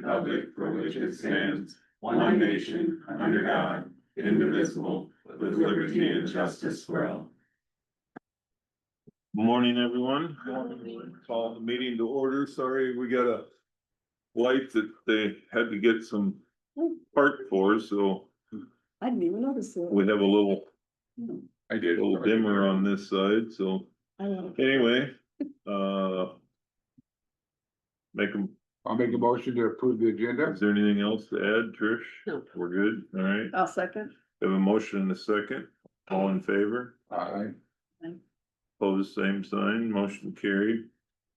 republic for which it stands, one nation, under God, indivisible, with liberty and justice for all. Morning, everyone. Call the meeting to order. Sorry, we got a light that they had to get some part for, so I didn't even notice it. we have a little, I did. little dimmer on this side, so anyway, I'll make a motion to approve the agenda. is there anything else to add, Trish? No. We're good, all right. I'll second. Have a motion and a second. All in favor? Aye. Pose same sign, motion carried.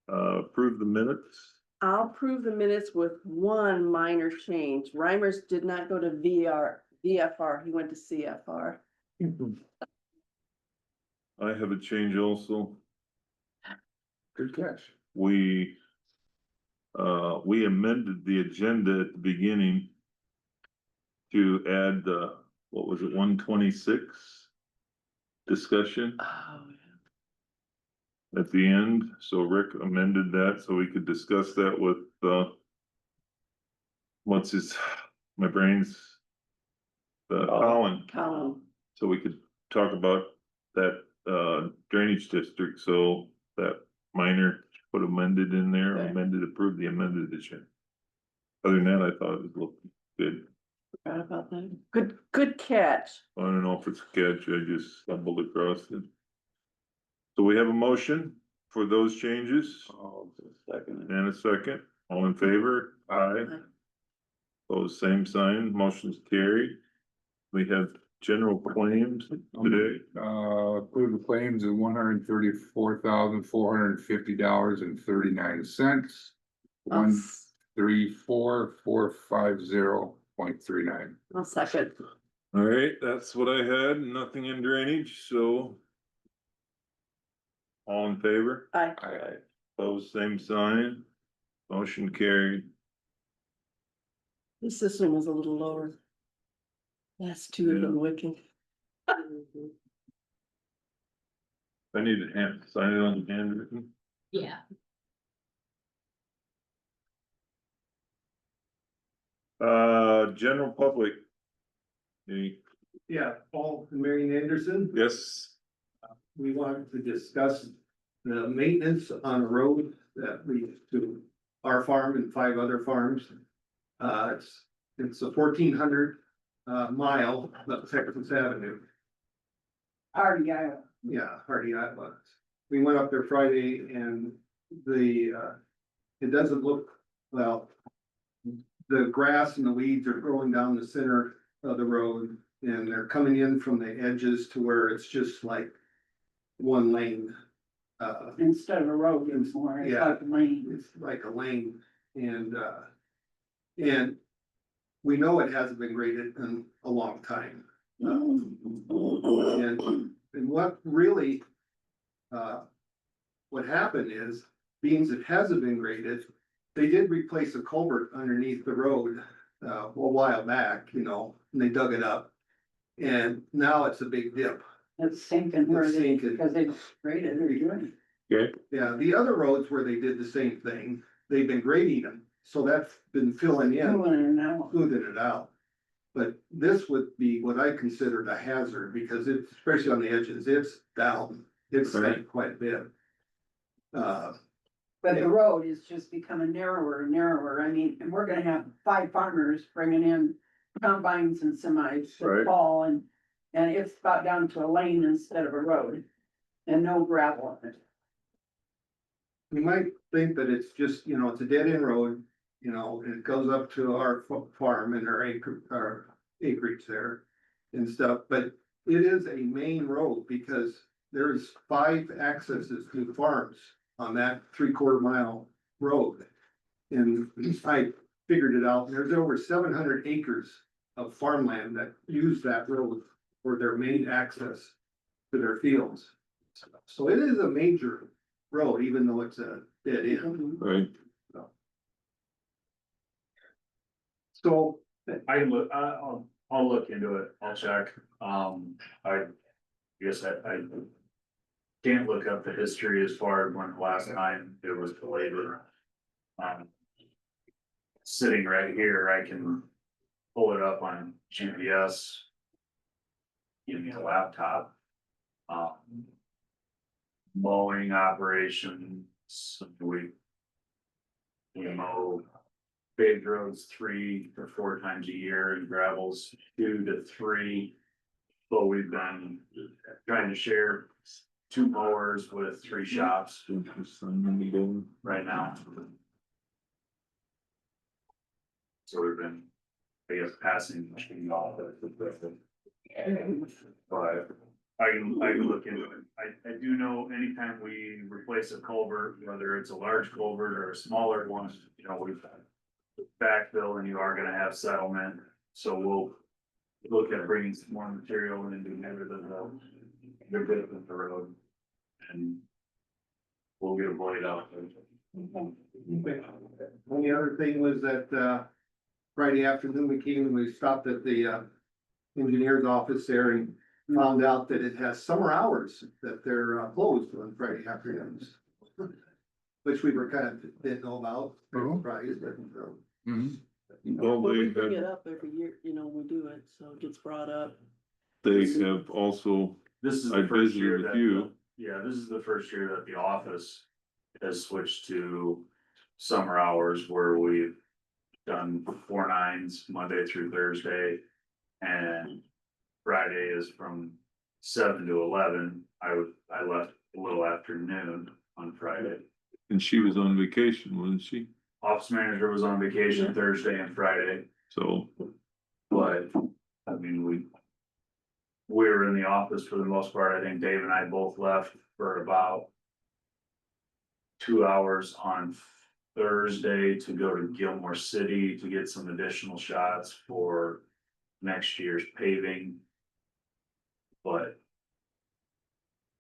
Approve the minutes. I'll approve the minutes with one minor change. Reimers did not go to VFR, he went to CFR. I have a change also. Good catch. We amended the agenda at the beginning to add what was it, 126 discussion Oh, at the end. So Rick amended that so we could discuss that with my brain's Colin. Colin, So we could talk about that drainage district, so that minor put amended in there, Okay. approved the amended edition. Other than that, I thought it was looking good. forgot about that. Good catch. I don't know if it's a catch, I just stumbled across it. So we have a motion for those changes. Second. And a second, all in favor? Aye. Those same sign, motion's carried. We have general claims today. Approve the claims of $134,450.39. 134,450.39. I'll second. All right, that's what I had, nothing in drainage, so. All in favor? Aye. Aye. Those same sign, motion carried. The system was a little lower. Last two have been wicked. I need to sign it on the handwritten. Yeah. General public. Any, Yeah, Paul and Marion Anderson, yes, we wanted to discuss the maintenance on a road that leads to our farm and 5 other farms. It's a 1,400 mile up Texas Avenue. Hardy, Iowa. Yeah, Hardy, Iowa. We went up there Friday and it doesn't look, well, the grass and the weeds are growing down the center of the road and they're coming in from the edges to where it's just like one lane. Instead of a road, it's more, it's Yeah. like a lane. It's like a lane and we know it hasn't been graded in a long time. And what really, what happened is, being it hasn't been graded, they did replace a culvert underneath the road a while back, you know, and they dug it up. And now it's a big dip. It's sinking where It's they, sinking. because they graded or doing. okay, Yeah, the other roads where they did the same thing, they've been grading them, so that's been filling in. Smoothing it out. But this would be what I considered a hazard, because it's, especially on the edges, it's down, it's sank quite a bit. But the road is just becoming narrower and narrower. I mean, and we're gonna have 5 farmers bringing in combines and semis Right. this fall and it's about down to a lane instead of a road and no gravel on it. You might think that it's just, you know, it's a dead end road, you know, and it goes up to our farm and our acreage there and stuff, but it is a main road because there's 5 accesses to the farms on that 3/4 mile road. And I figured it out, there's over 700 acres of farmland that use that road for their main access to their fields. So it is a major road, even though it's a dead end. right, So I can look, I'll look into it, I'll check, I guess I can't look up the history as far as when the last time it was delayed. sitting right here, I can pull it up on GPS. Give me a laptop. Mowing operations, we mow paved roads 3 or 4 times a year and gravels 2 to 3. But we've been trying to share 2 mowers with 3 shops right now. So we've been, I guess, passing machine off. But I can look into it. I do know anytime we replace a culvert, whether it's a large culvert or a smaller one, you know, we've backfill and you are gonna have settlement. So we'll look at bringing some more material and do never the bit of the road. And we'll get a blade out. And the other thing was that, Friday afternoon, we stopped at the, engineer's office there and found out that it has summer hours, that they're closed on Friday afternoons. Which we were kind of, didn't know about, surprised, but, Well, Well, we they bring it have, up every year, you know, we do it, so it gets brought up. they have also, This is I the first visited year with that, you. yeah, this is the first year that the office has switched to summer hours where we've done 4 nines Monday through Thursday. And Friday is from 7 to 11. I left a little after noon on Friday. And she was on vacation, wasn't she? Office manager was on vacation Thursday and Friday, So, but I mean, we were in the office for the most part. I think Dave and I both left for about 2 hours on Thursday to go to Gilmore City to get some additional shots for next year's paving. But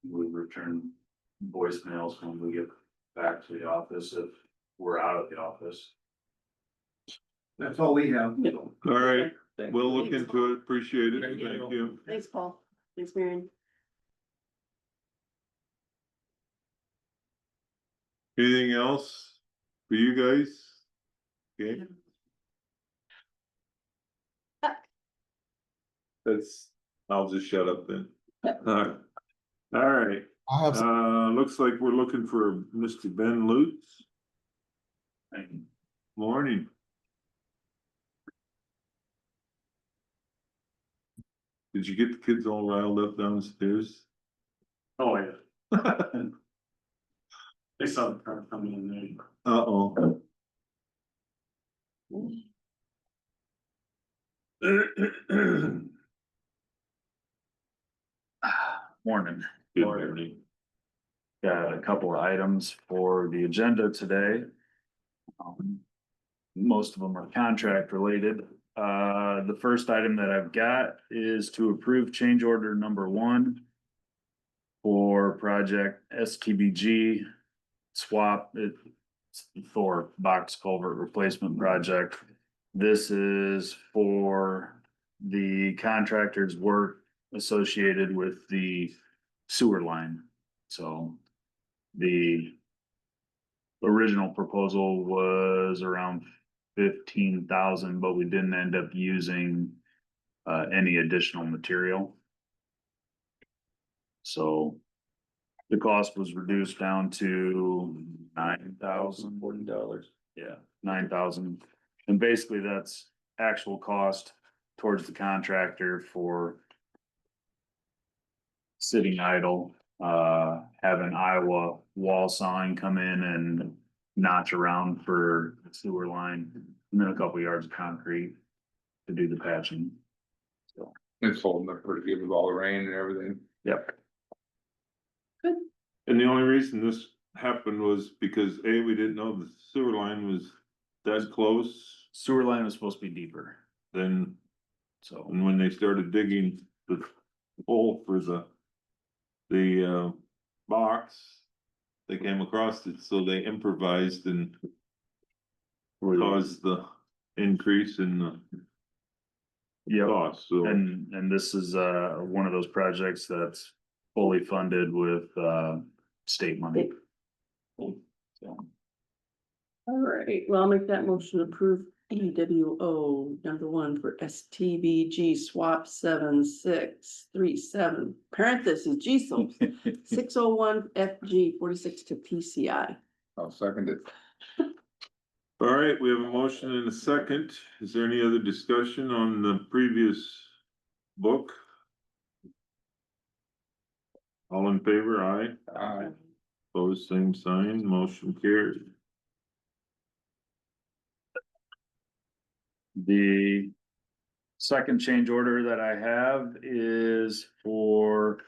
we return voicemails when we get back to the office if we're out of the office. that's all we have. all right, Okay. we'll look Thanks. into it, appreciate it, Thank you. thank you. Thanks, Paul. Thanks, Marion. Anything else for you guys? Okay. That's, I'll just shut up then. All right, I have some, looks like we're looking for Mr. Ben Lutz. And Morning. Did you get the kids all riled up downstairs? oh, yeah, they saw the car coming in there. Uh-oh. Morning. Good morning. Got a couple of items for the agenda today. Most of them are contract related. The first item that I've got is to approve change order number 1 for project STBG swap for box culvert replacement project. This is for the contractor's work associated with the sewer line. So the original proposal was around 15,000, but we didn't end up using any additional material. So the cost was reduced down to $9,040. Yeah, 9,000. And basically that's actual cost towards the contractor for sitting idle, having Iowa wall sawing come in and notch around for the sewer line, and then a couple yards of concrete to do the patching. So, It's holding up pretty good with all the rain and everything. yep. And the only reason this happened was because A, we didn't know the sewer line was that close. Sewer line was supposed to be deeper, Then, so. and when they started digging the hole for the box, they came across it, so they improvised and caused the increase in the Yep. cost, so. And this is one of those projects that's fully funded with state money. So, All right, well, I'll make that motion to approve EWO number one for STBG swap 7637, parentheses, G SOAP 601 FG 46 to PCI. I'll second it. All right, we have a motion and a second. Is there any other discussion on the previous book? All in favor, aye. Aye. Opposed, same sign, motion carried. The second change order that I have is for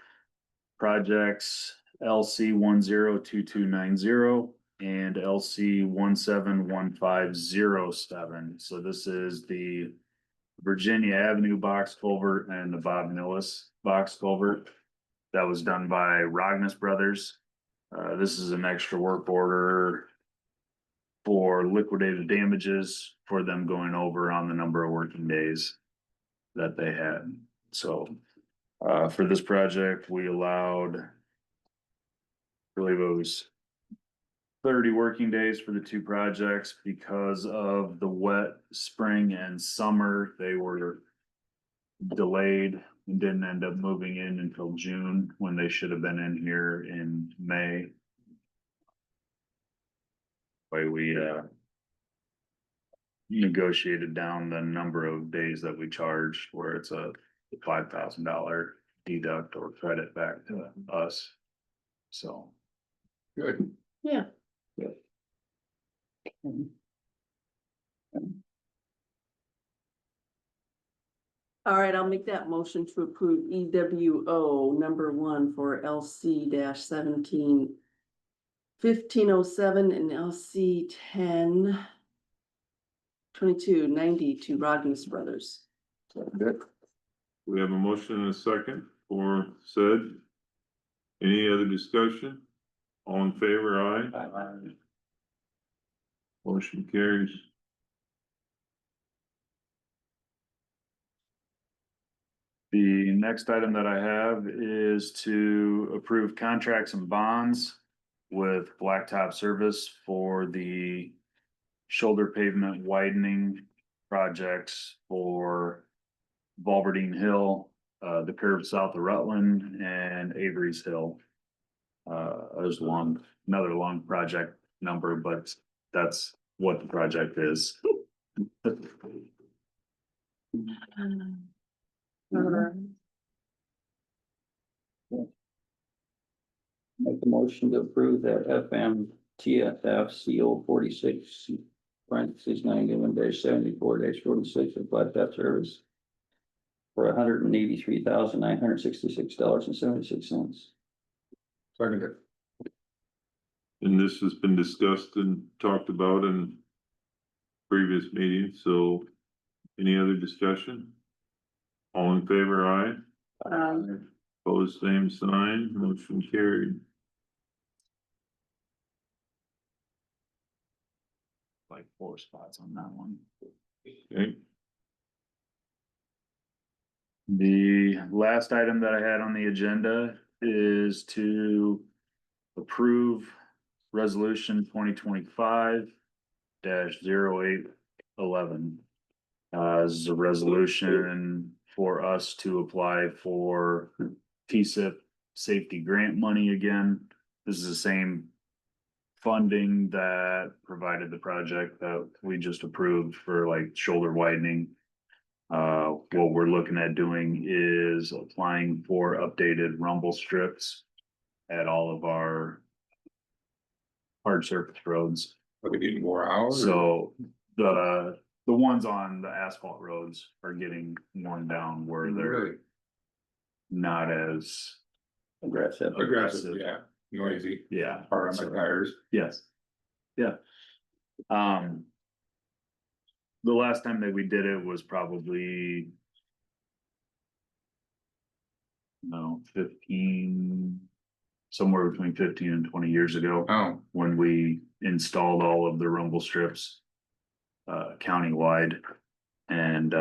projects LC 102290 and LC 171507. So this is the Virginia Avenue box culvert and the Bob Millis box culvert. That was done by Rognus Brothers. This is an extra work order for liquidated damages for them going over on the number of working days that they had. So, for this project, we allowed, I believe it was 30 working days for the two projects. Because of the wet spring and summer, they were delayed and didn't end up moving in until June, when they should have been in here in May. We negotiated down the number of days that we charged, where it's a $5,000 deduct or credit back to us. So. Good. Yeah. All right, I'll make that motion to approve EWO number one for LC 1507 and LC 102290 to Rognus Brothers. Good. We have a motion and a second for said. Any other discussion? All in favor, aye. Aye. Motion carries. The next item that I have is to approve contracts and bonds with Blacktop Service for the shoulder pavement widening projects for Bulverdine Hill, the curve south of Rutland, and Avery's Hill. There's another long project number, but that's what the project is. Make the motion to approve that FM TFF CO 46 parentheses 91-74-46 of Blacktop Service for $183,966.76. Second it. And this has been discussed and talked about in previous meetings, so any other discussion? All in favor, aye. Opposed, same sign, motion carried. Like 4 spots on that one. Okay, The last item that I had on the agenda is to approve resolution 2025-0811. This is a resolution for us to apply for TSIP safety grant money again. This is the same funding that provided the project that we just approved for like shoulder widening. What we're looking at doing is applying for updated rumble strips at all of our hard surface roads. Are they getting more hours? So the ones on the asphalt roads are getting worn down where they're Really? not as Aggressive. Aggressive, yeah, noisy, yeah. hard on the tires. Yes. Yeah. The last time that we did it was probably 15, somewhere between 15 and 20 years ago, Oh, when we installed all of the rumble strips countywide. And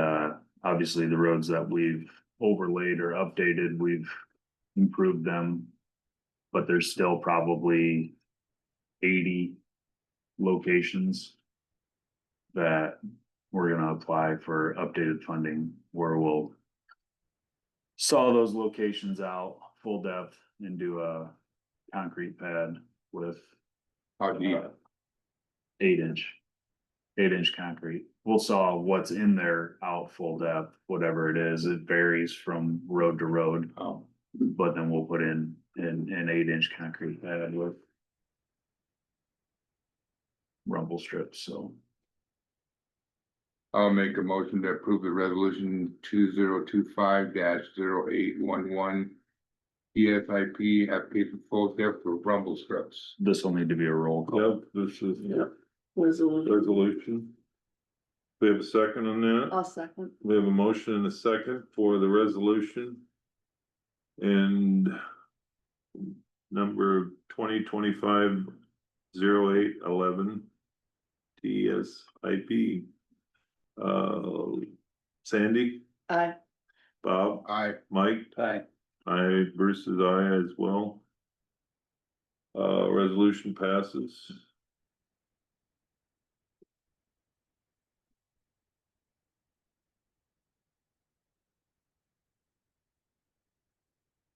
obviously the roads that we've overlaid or updated, we've improved them, but there's still probably 80 locations that we're gonna apply for updated funding where we'll saw those locations out full depth and do a concrete pad with How deep? 8 inch concrete. We'll saw what's in there out full depth, whatever it is. It varies from road to road. Oh. But then we'll put in an 8 inch concrete pad with rumble strips, so. I'll make a motion to approve the resolution 2025-0811. ESIP application full depth for rumble strips. This will need to be a roll call. Yep, this is Resolution. resolution. We have a second on that. I'll second. We have a motion and a second for the resolution. And number 2025-0811. TSIP. Sandy, Aye. Bob, Aye. Mike, Aye. Bruce is aye as well. Resolution passes.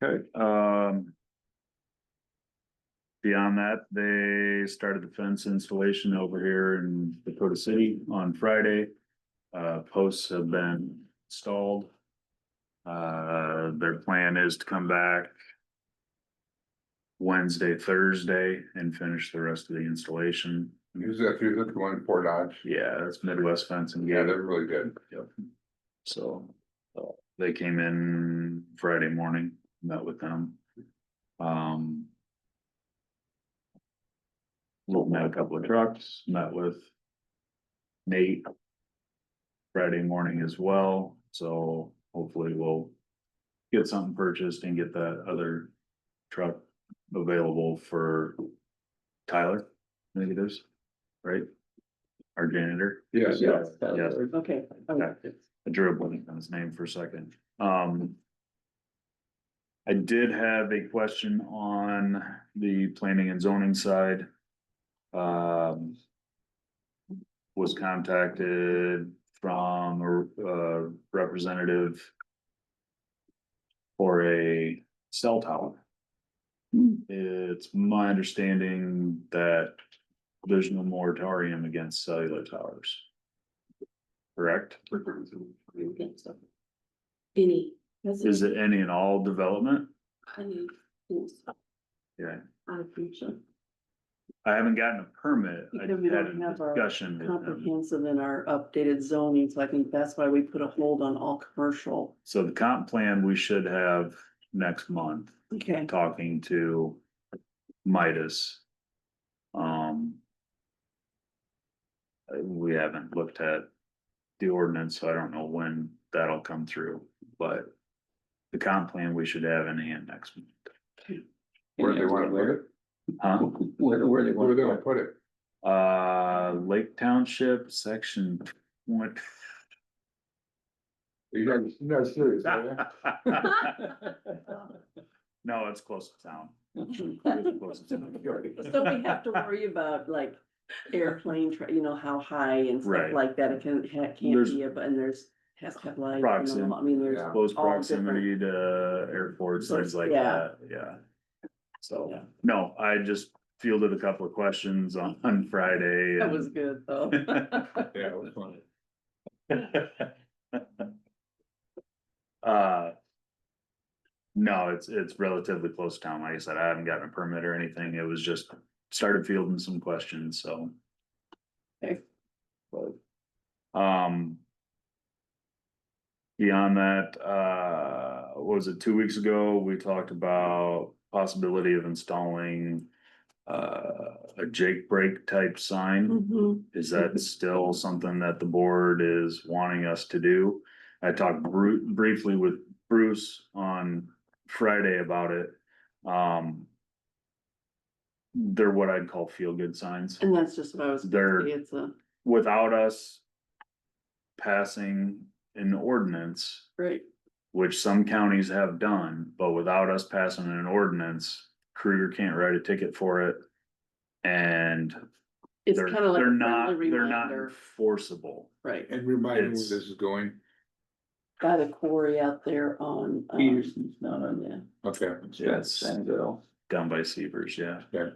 Okay, beyond that, they started the fence installation over here in Dakota City on Friday. Posts have been installed. Their plan is to come back Wednesday, Thursday and finish the rest of the installation. Who's that? Who's the one for Dodge? Yeah, that's Midwest Fence and Yeah, Gate. they're really good. Yep. So, they came in Friday morning, met with them. Looking at a couple of trucks, met with Nate Friday morning as well, so hopefully we'll get something purchased and get that other truck available for Tyler, I think it is, right? Our janitor. Yes. Yes. Okay. Okay. I drew a blank on his name for a second. I did have a question on the planning and zoning side. Was contacted from a representative for a cell tower. It's my understanding that there's no moratorium against cellular towers. Correct? Any. Is it any and all development? Yeah, I think so. I haven't gotten a permit. I Because we had don't a have our discussion with them. comprehensive in our updated zoning, so I think that's why we put a hold on all commercial. So the comp plan we should have next month, Okay. talking to Midas. We haven't looked at the ordinance, so I don't know when that'll come through, but the comp plan we should have in hand next month. Where do they wanna put it? Huh? Where they Where do want they to wanna put it? Lake Township, section what? You're not serious, are you? No, it's close to town. Close to town. So we have to worry about like airplane, how high and stuff Right. like that. It can't There's- be, but and has to have light, Proximity. I mean, there's. Yeah. Close all proximity to airports, things like Yeah. that, yeah. So, Yeah. no, I just fielded a couple of questions on Friday. That was good, though. Yeah, it was funny. No, it's relatively close to town. Like I said, I haven't gotten a permit or anything. It was just started fielding some questions, so. Okay. But, beyond that, what was it, 2 weeks ago, we talked about possibility of installing a Jake brake type sign. Mhm. Is that still something that the board is wanting us to do? I talked briefly with Bruce on Friday about it. They're what I'd call feel good signs. And that's just what I was. They're- It's a, Without us passing an ordinance, right, which some counties have done, but without us passing an ordinance, Kruger can't write a ticket for it. And It's they're, kind of like a they're not, friendly they're not reminder, enforceable. right? And remind me where It's- this is going. Got a quarry out there on, Peterson's not on yeah, Okay. That's Sanville. Down by Severs, yeah. Yeah.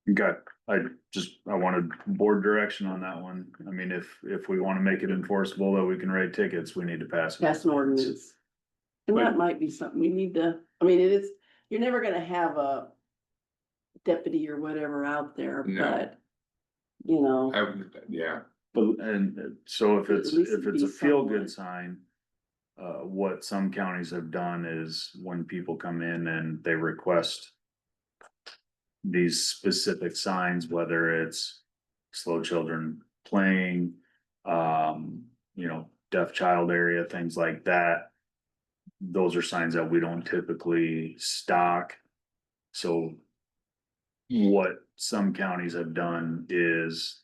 Okay, I wanted board direction on that one. I mean, if we wanna make it enforceable that we can write tickets, we need to pass. pass an ordinance. And that might be something we need to, I mean, it is, you're never gonna have a deputy or whatever out there, No. but, you know, Yeah, But, and so if At it's, least if it's a be feel somewhat. good sign. What some counties have done is when people come in and they request. These specific signs, whether it's slow children playing, deaf child area, things like that. Those are signs that we don't typically stock. So. What some counties have done is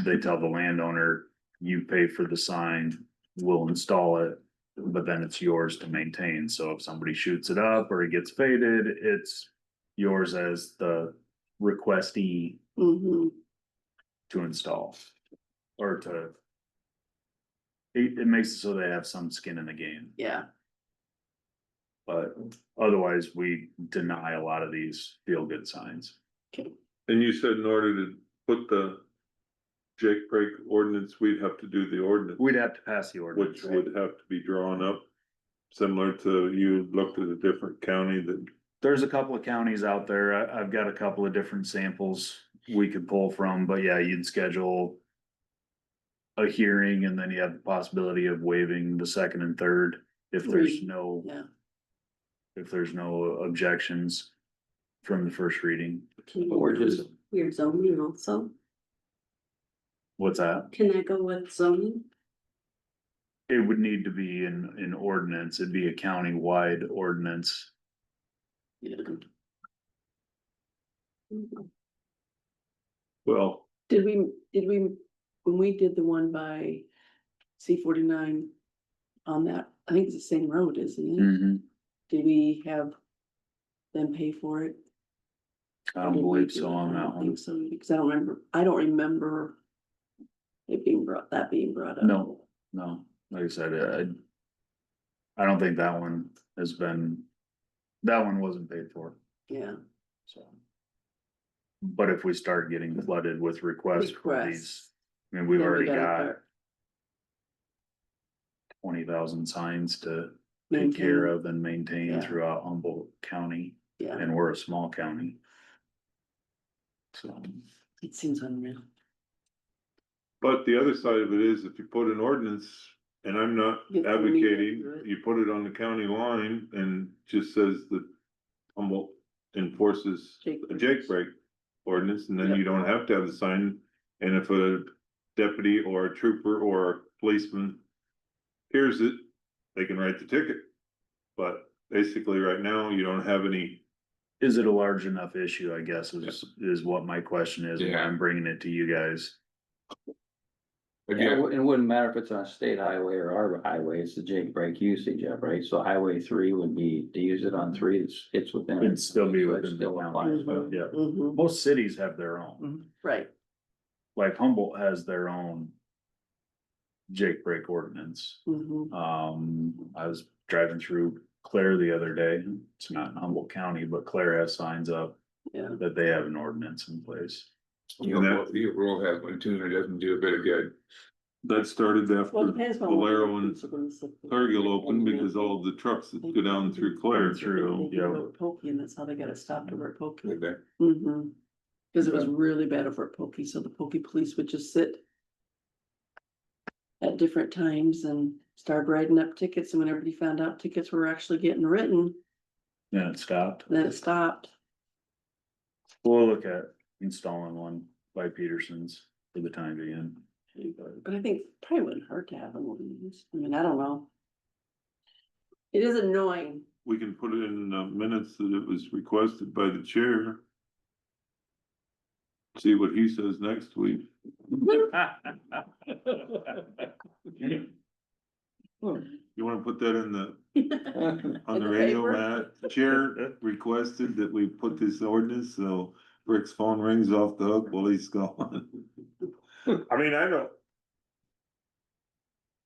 they tell the landowner, you pay for the sign, we'll install it. But then it's yours to maintain, so if somebody shoots it up or it gets faded, it's yours as the requestee mhm, to install. Or to. It makes it so they have some skin in the game, yeah, but otherwise we deny a lot of these feel good signs. okay, And you said in order to put the Jake break ordinance, we'd have to do the ordinance, We'd have to pass the ordinance. which would have to be drawn up. Similar to you looked at a different county that, There's a couple of counties out there. I've got a couple of different samples we could pull from, but yeah, you'd schedule. A hearing and then you have the possibility of waiving the second and third if there's Reading. no, yeah. if there's no objections. From the first reading. Or just, Your zoning also, What's that? can I go with zoning? It would need to be in ordinance. It'd be a county-wide ordinance. Yeah. well, Did we, when we did the one by C-49 on that, I think it's the same road, isn't it? Mm-hmm. Did we have them pay for it? I Or don't did we believe do so it? on I that don't one. think so, because I don't remember it being brought up. No, like I said, I don't think that one has been, that one wasn't paid for, Yeah, so. But if we start getting flooded with requests for these, I mean, we've Then we already gotta got start 20,000 signs to take maintaining. care of and maintain Yeah. throughout Humboldt County, Yeah, and we're a small county. So, it seems unreal. but the other side of it is if you put an ordinance, and I'm not Get the media advocating, through it. you put it on the county line and just says that Humboldt enforces a Jake break ordinance, and then Yep. you don't have to have the sign. And if a deputy or a trooper or a policeman hears it, they can write the ticket. But basically, right now, you don't have any. is it a large enough issue, I guess, is what my question is, when Yeah. I'm bringing it to you guys. again, it wouldn't matter if it's on a state highway or our highway, it's the Jake break usage of, right? So Highway 3 would be, to use it on 3, it's within. It'd still be so it within the still county. applies, but- Yeah, Mhm, most cities have their own, right, like Humboldt has their own. Jake break ordinance. mhm, I was driving through Clare the other day, it's not in Humboldt County, but Clare has signs up yeah, that they have an ordinance in place. your world has one too, and it doesn't do a bit of good. That started well, after it depends on. what Valero the and police are gonna say. Cargill opened, because all of the trucks that go down through Clare through. They go to Pokey, and that's how they got it stopped over at Pokey. Did they? Mm-hmm. Cause it was really bad over at Pokey, so the Pokey police would just sit at different times and start writing up tickets, and when everybody found out tickets were actually getting written, Then it stopped. then it stopped. We'll look at installing one by Peterson's for the time being. But I think it probably wouldn't hurt to have them one of these. I mean, I don't know. It is annoying. We can put it in minutes that it was requested by the chair. See what he says next week. You wanna put that in the, on In the the radio, paper? Matt? Chair requested that we put this ordinance, so Rick's phone rings off the hook while he's gone. I mean, I don't.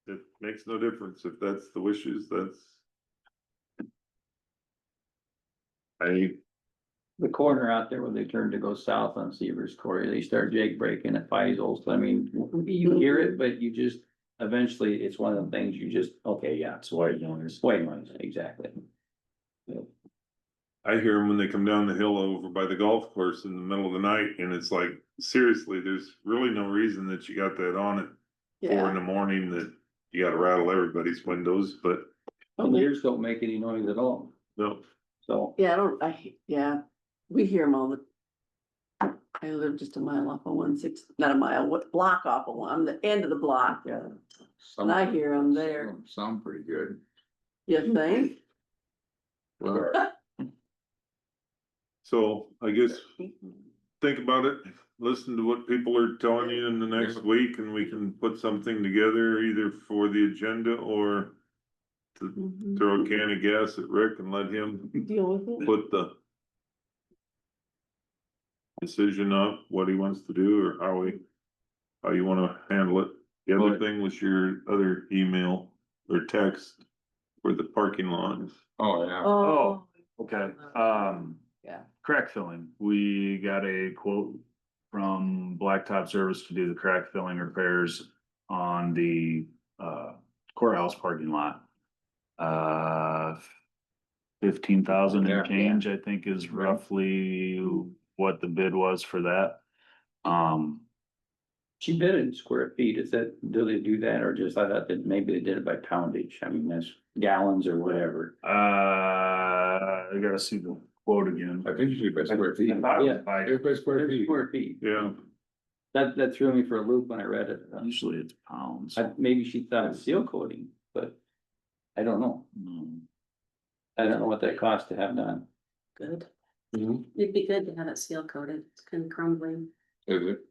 It makes no difference if that's the wishes, that's. The corner out there where they turn to go south on Severs Corey, they start jake breaking at Feisel's. I mean, you hear it, but you just, eventually, it's one of the things you just, okay, yeah, it's white noise. White noise, exactly. I hear them when they come down the hill over by the golf course in the middle of the night, and it's like, seriously, there's really no reason that you got that on at 4 in Yeah. the morning that you gotta rattle everybody's windows, but Some years don't make any noise at all, no. so. Yeah, yeah, we hear them all I live just a mile off of 160, not a mile, what block off of one, I'm the end of the block, Yeah. and I hear them there. Sound pretty good. You think? Well, So I guess think about it, listen to what people are telling you in the next week, and we can put something together either for the agenda or to Mhm. throw a can of gas at Rick and let him Deal with it. put the decision up, what he wants to do or how you wanna handle it. The other thing was your other email or text for the parking lot. oh, yeah. Oh, okay, Yeah. crack filling, we got a quote from Blacktop Service to do the crack filling repairs on the courthouse parking lot. 15,000 Yeah. and change, I think, is roughly what the bid was for that. She bid it in square feet, is that, do they do that, or just, I thought that maybe they did it by poundage, I mean, that's gallons or whatever. I gotta see the quote again. I think you should by square feet. I thought it was Yeah. by- It's by square feet. Square feet, Yeah, that threw me for a loop when I read it. Usually it's pounds. Maybe she thought seal coating, but I don't know, Mm. I don't know what that cost to have done. Good. Mhm. It'd be good to have it seal coated. It's kind of crumbling. Is it?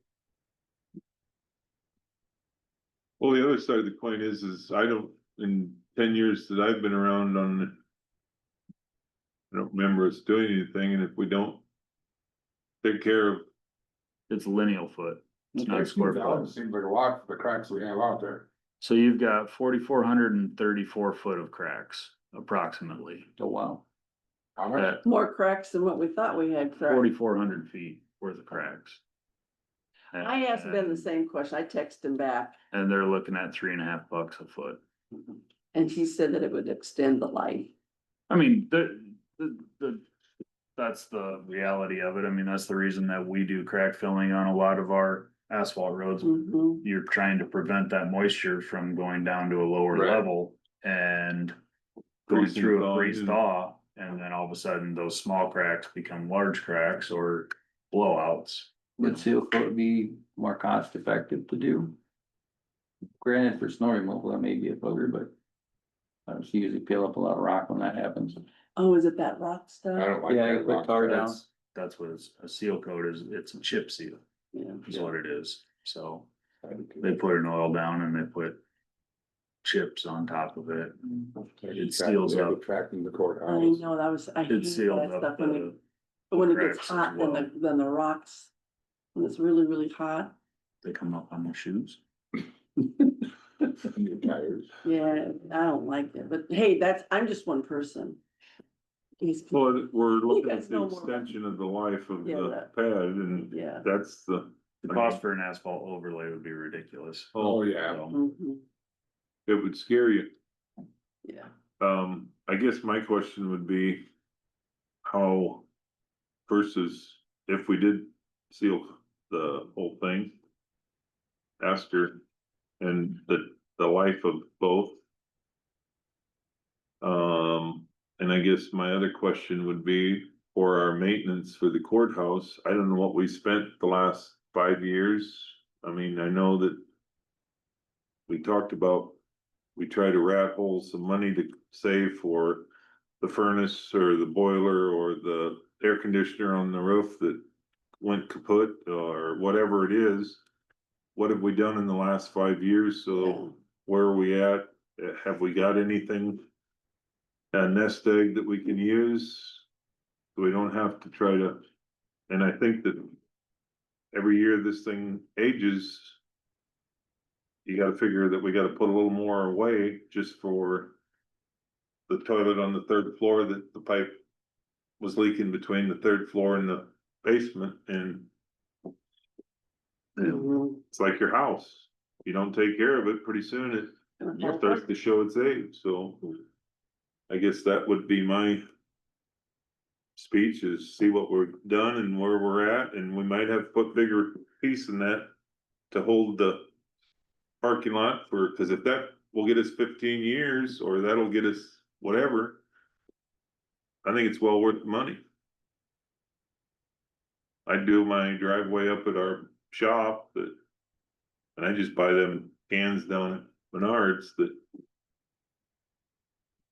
well, the other side of the coin is I don't, in 10 years that I've been around I don't remember us doing anything, and if we don't take care of, It's lineal foot, it's not square foot. Seems like a lot for the cracks we have out there. So you've got 4,434 foot of cracks approximately. Oh, wow. How much? At More cracks than what we thought we had cracks. 4,400 feet worth of cracks. I asked Ben the same question, I texted him back, And they're looking at $3.50 a foot. and he said that it would extend the life. I mean, that's the reality of it. I mean, that's the reason that we do crack filling on a lot of our asphalt roads. Mhm. You're trying to prevent that moisture from going down to a lower Right. level and going Freezing through thaw, a freeze yeah. thaw, and then all of a sudden those small cracks become large cracks or blowouts. Would seal coat be more cost effective to do? Granted, for snow removal, that may be a bugger, but. She usually peel up a lot of rock when that happens. Oh, is it that rock I stuff? don't like Yeah, you that. put rock. tar down. That's what a seal coat is. It's a chip seal Yeah. is what it is. So they put an oil down and they put chips on top of it. It seals up. Tracking the I courthouse. know, I It hate seals that up stuff when the, when it gets cracks as hot, well. then the rocks, when it's really, really hot, they come up on their shoes. Your tires. yeah, I don't like it, but hey, I'm just one person. He's, well, we're looking guys at the know more. extension of the life of Yeah, the that- pad, and yeah. that's the. The cost for an asphalt overlay would be ridiculous. Oh, yeah. So, Mhm. It would scare you. Yeah, I guess my question would be how versus if we did seal the whole thing. Ask her and the life of both. And I guess my other question would be for our maintenance for the courthouse. I don't know what we spent the last 5 years. I mean, I know that we talked about, we try to rat hole some money to save for the furnace or the boiler or the air conditioner on the roof that went kaput or whatever it is. What have we done in the last 5 years? Yeah. So where are we at? Have we got anything? A nest egg that we can use? So we don't have to try to And I think that every year this thing ages, you gotta figure that we gotta put a little more away just for the toilet on the third floor, that the pipe was leaking between the third floor and the basement, and Mhm. it's like your house. If you don't take care of it, pretty soon it starts to show its age, so I guess that would be my speech, is see what we're done and where we're at, and we might have to put bigger piece in that to hold the parking lot for, cause if that will get us 15 years, or that'll get us whatever, I think it's well worth the money. I do my driveway up at our shop, that, and I just buy them cans down at Menards, that,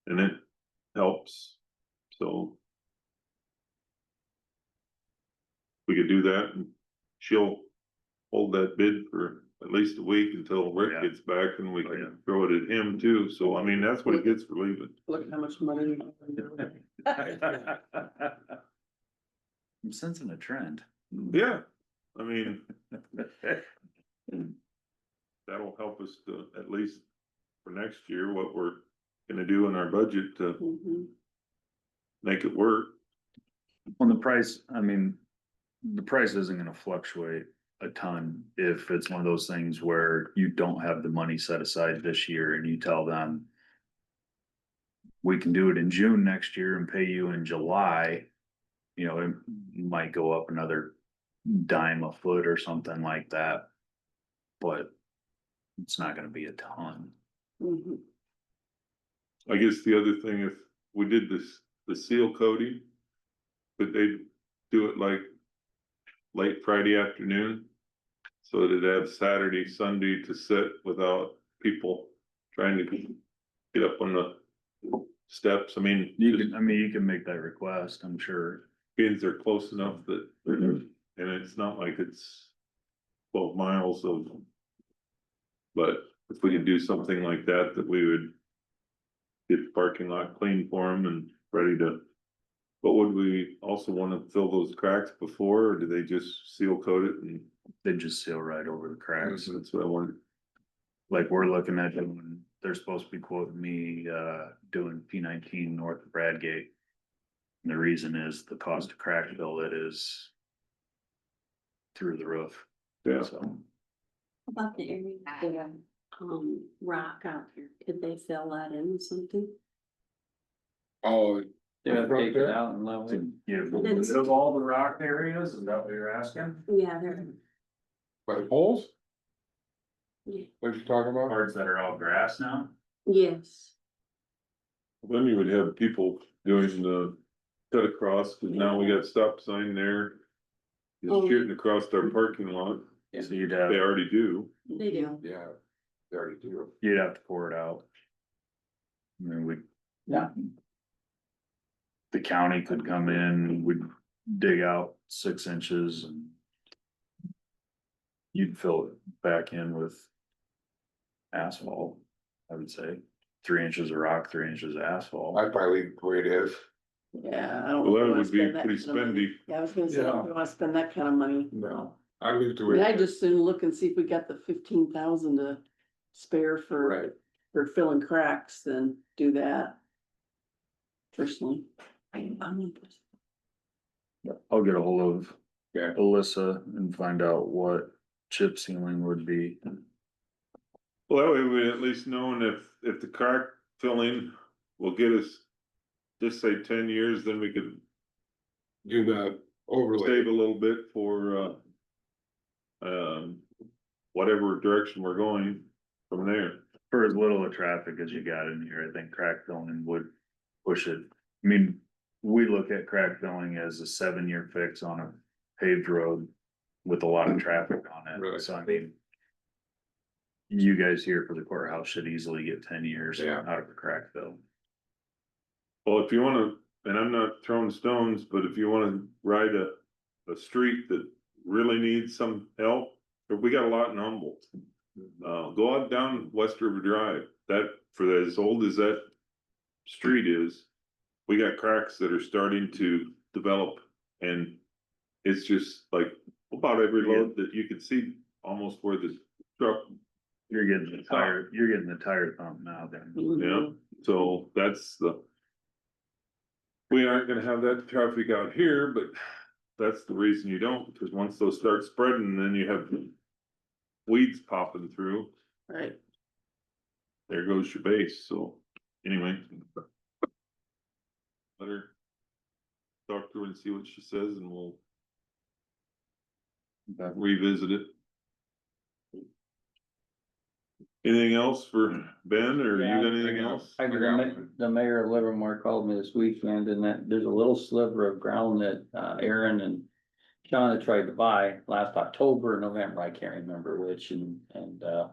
and it helps, so. We could do that, and she'll hold that bid for at least a week until Rick Yeah. gets back, and we Oh, yeah. can throw it at him too, so I mean, that's what he gets for leaving. Look at how much money. I'm sensing a trend. Yeah, I mean, that'll help us to, at least for next year, what we're gonna do in our budget to Mhm. make it work. On the price, I mean, the price isn't gonna fluctuate a ton if it's one of those things where you don't have the money set aside this year and you tell them, we can do it in June next year and pay you in July, you know, it might go up another dime a foot or something like that. But it's not gonna be a ton. Mhm. I guess the other thing, if we did this, the seal coating, but they do it like late Friday afternoon, so that it'd have Saturday, Sunday to sit without people trying to get up on the steps. I mean, You can make that request, I'm sure. kids are close enough that, and it's not like it's 12 miles of. But if we could do something like that, that we would get the parking lot clean for them and ready to. But would we also want to fill those cracks before, or do they just seal coat it? And They just seal right over the cracks. that's what I wondered. Like we're looking at doing, they're supposed to be quoting me, doing P19 north of Bradgate. And the reason is the cost to crack fill it is through the roof. Yeah. So, About the area, the, rock out here, could they fill that in with something? Oh, They have to Right take it there. out and level it. yeah, Of all the rock areas, is that what you're asking? Yeah, they're, by the poles? yeah, What you talking about? Parts that are all grass now? yes, Then you would have people doing the cut across, cause now we got stop sign there. Oh. Just shooting across our parking lot, so you'd they have, already do. they do. Yeah, they already do. you'd have to pour it out. I mean, we. Yeah. The county could come in, we'd dig out 6 inches and. You'd fill it back in with. Asphalt, I would say, 3 inches of rock, 3 inches of asphalt. I'd probably leave it the way it is. Yeah, I don't. Well, that wanna would be spend that pretty kind of money. spendy. Yeah, I was gonna say, I Yeah. don't wanna spend that kind of money. No, I'd leave it the I way. mean, it I is. just soon look and see if we got the 15,000 to spare Right. for filling cracks, then do that. Personally. I'll get a hold of Yeah. Alyssa and find out what chip sealing would be. Well, that way we at least knowing if the crack filling will get us, just say 10 years, then we could Do the overlay. save a little bit for, whatever direction we're going from there. For as little of traffic as you got in here, I think crack filling would push it. I mean, we look at crack filling as a 7-year fix on a paved road with a lot of traffic on it, Really? so I mean. You guys here for the courthouse should easily get 10 years Yeah. out of a crack fill. Well, if you wanna, and I'm not throwing stones, but if you wanna ride a street that really needs some help, we got a lot in Humboldt. Go out down West River Drive, that, for as old as that street is, we got cracks that are starting to develop, and It's just like about every load that you could see almost where the truck, You're getting the tire thump now then. yeah, so that's the. We aren't gonna have that traffic out here, but that's the reason you don't, because once those start spreading, then you have weeds popping through, Right, there goes your base, so anyway. Let her talk to her and see what she says and we'll revisit it. Anything else for Ben, or you got anything else? The mayor of Livermore called me this weekend and that there's a little sliver of ground that Aaron and Shauna tried to buy last October or November, I can't remember which, and